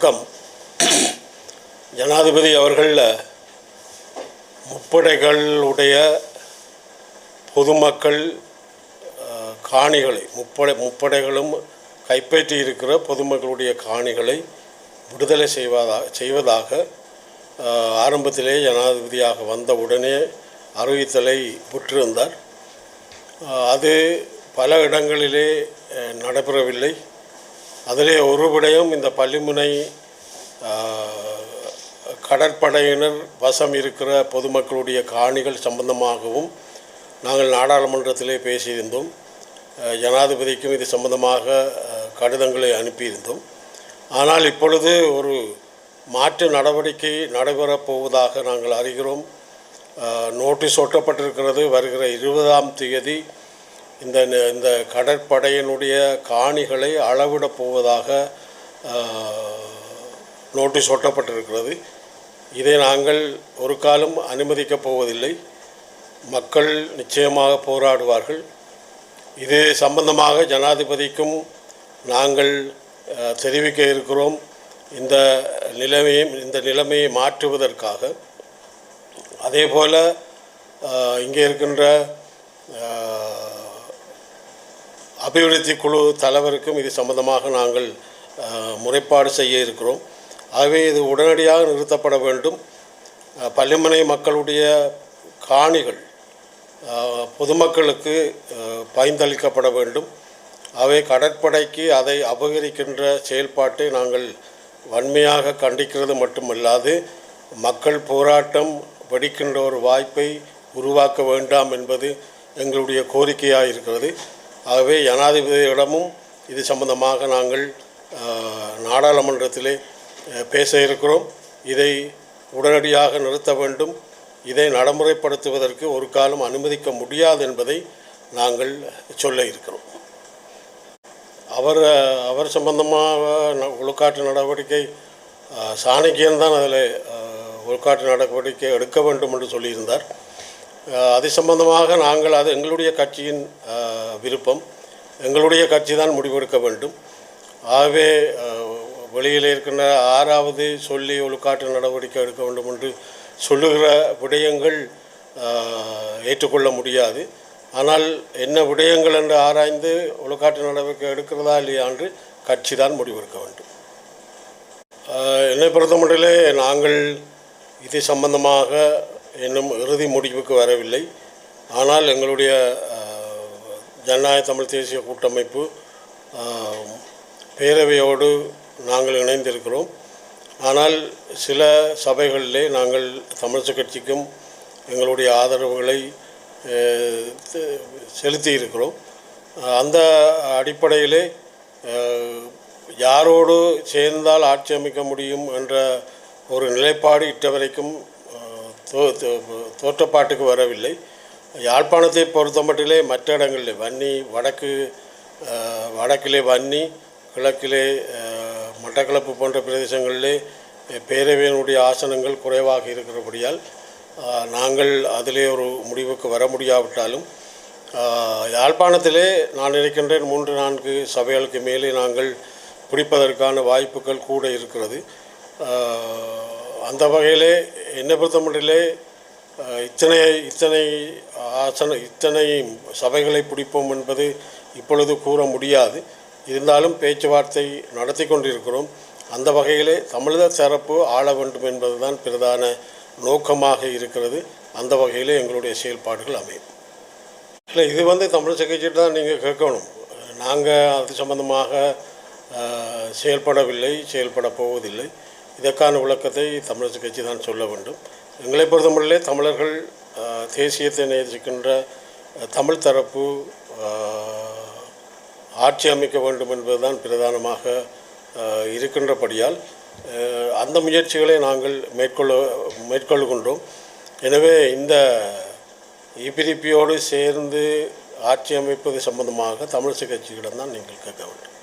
வணக்கம். ஜனாதிபதி அவர்கள் முப்படைகளுடைய பொதுமக்கள் காணிகளை முப்படைகளும் கைப்பற்றி இருக்கிற பொதுமக்களுடைய காணிகளை விடுதலை செய்வதாக ஆரம்பத்திலே ஜனாதிபதியாக வந்த உடனே அறிவித்தலை விட்டிருந்தார். அது பல இடங்களிலே நடைபெறவில்லை. அதிலே ஒரு விடயம் இந்த பள்ளிமுனை கடற்படையினர் வசம் இருக்கிற பொதுமக்களுடைய காணிகள் சம்பந்தமாகவும் நாங்கள் நாடாளுமன்றத்திலே பேசியிருந்தோம். ஜனாதிபதிக்கும் இது சம்பந்தமாக கடிதங்களை அனுப்பியிருந்தோம். ஆனால் இப்பொழுது ஒரு மாற்று நடவடிக்கை நடைபெறப் போவதாக நாங்கள் அறிகிறோம். நோட்டீஸ் ஒட்டப்பட்டிருக்கிறது. வருகிற 20ஆம் தேதி இந்த கடற்படையினுடைய காணிகளை அளவிடப் போவதாக நோட்டீஸ் ஒட்டப்பட்டிருக்கிறது. இதை நாங்கள் ஒரு காலம் அனுமதிக்கப் போவதில்லை. மக்கள் நிச்சயமாக போராடுவார்கள். இது சம்பந்தமாக ஜனாதிபதிக்கும் நாங்கள் தெரிவிக்க இருக்கிறோம். இந்த நிலைமையை மாற்றுவதற்காக. அதேபோல் இங்கே இருக்கின்ற அபிவிருத்தி குழு தலைவருக்கும் இது சம்பந்தமாக நாங்கள் முறைப்பாடு செய்ய இருக்கிறோம். ஆகவே இது உடனடியாக நிறுத்தப்பட வேண்டும். பள்ளிமனை மக்களுடைய காணிகள் பொதுமக்களுக்கு பகிர்ந்தளிக்கப்பட வேண்டும். அவை கடற்படைக்கு அதை அபகரிக்கின்ற செயல்பாட்டை நாங்கள் வன்மையாக கண்டிக்கிறது மட்டுமல்லாது மக்கள் போராட்டம் வெடிக்கின்ற ஒரு வாய்ப்பை உருவாக்க வேண்டாம் என்பது எங்களுடைய கோரிக்கையாக இருக்கிறது. ஆகவே ஜனாதிபதியிடமும் இது சம்பந்தமாக நாங்கள் நாடாளுமன்றத்திலே பேச இருக்கிறோம். இதை உடனடியாக நிறுத்த வேண்டும். இதை நடைமுறைப்படுத்துவதற்கு ஒரு காலம் அனுமதிக்க முடியாது என்பதை நாங்கள் சொல்ல இருக்கிறோம். அவர் சம்பந்தமாக ஒழுக்காற்று நடவடிக்கை சாணக்கியன் தான் அதில் ஒழுக்காற்று நடவடிக்கை எடுக்க வேண்டும் என்று சொல்லியிருந்தார். அது சம்பந்தமாக நாங்கள் அது எங்களுடைய கட்சியின் விருப்பம். எங்களுடைய கட்சி தான் முடிவெடுக்க வேண்டும். ஆகவே வெளியில் இருக்கின்ற 6வது சொல்லி ஒழுக்காற்று நடவடிக்கை எடுக்க வேண்டும் என்று சொல்லுகிற விடயங்கள் ஏற்றுக்கொள்ள முடியாது. ஆனால் என்ன விடயங்கள் என்று ஆராய்ந்து ஒழுக்காற்று நடவடிக்கை எடுக்கிறதா இல்லையா என்று கட்சி தான் முடிவெடுக்க வேண்டும். என்னை பொறுத்தமட்டிலே நாங்கள் இது சம்பந்தமாக இன்னும் இறுதி முடிவுக்கு வரவில்லை. ஆனால் எங்களுடைய ஜனநாயக தமிழ் தேசிய கூட்டமைப்பு பேரவையோடு நாங்கள் இணைந்திருக்கிறோம். ஆனால் சில சபைகளிலே நாங்கள் தமிழரசுக் கட்சிக்கும் எங்களுடைய ஆதரவுகளை செலுத்தி இருக்கிறோம். அந்த அடிப்படையிலே யாரோடு சேர்ந்தால் ஆட்சி அமைக்க முடியும் என்ற ஒரு நிலைப்பாடு இட்டவரைக்கும் தோற்றப்பாட்டுக்கு வரவில்லை. யாழ்ப்பாணத்தை பொறுத்தமட்டிலே மற்ற இடங்களிலே வன்னி வடக்கிலே வன்னி, கிழக்கிலே மட்டக்களப்பு போன்ற பிரதேசங்களிலே பேரவையினுடைய ஆசனங்கள் குறைவாக இருக்கிறபடியால் நாங்கள் அதிலே ஒரு முடிவுக்கு வர முடியாவிட்டாலும் யாழ்ப்பாணத்திலே நான் நினைக்கின்றேன் 3-4 சபைகளுக்கு மேலே நாங்கள் பிடிப்பதற்கான வாய்ப்புகள் கூட இருக்கிறது. அந்த வகையிலே என்னை பொறுத்தமட்டிலே இத்தனை சபைகளை பிடிப்போம் என்பது இப்பொழுது கூற முடியாது. இருந்தாலும் பேச்சுவார்த்தை நடத்தி கொண்டிருக்கிறோம். அந்த வகையிலே தமிழர் தரப்பு ஆள வேண்டும் என்பதுதான் பிரதான நோக்கமாக இருக்கிறது. அந்த வகையிலே எங்களுடைய செயல்பாடுகள் அமையும். இல்லை, இது தமிழ் கட்சிட்டு தான் நீங்கள் கேட்கணும். நாங்கள் அது சம்பந்தமாக செயல்பட போவதில்லை. இதற்கான விளக்கத்தை தமிழரசுக் கட்சி தான் சொல்ல வேண்டும். எங்களை பொறுத்தமட்டிலே தமிழர்கள் தேசியத்தை நேசிக்கின்ற தமிழ் தரப்பு ஆட்சி அமைக்க வேண்டும் என்பதுதான் பிரதானமாக இருக்கின்றபடியால் அந்த முயற்சிகளை நாங்கள் மேற்கொள்கின்றோம். எனவே இந்த இபிடிபியோடு சேர்ந்து ஆட்சி அமைப்பது சம்பந்தமாக தமிழரசுக் கட்சியிடம் தான் நீங்கள் கேட்க வேண்டும்.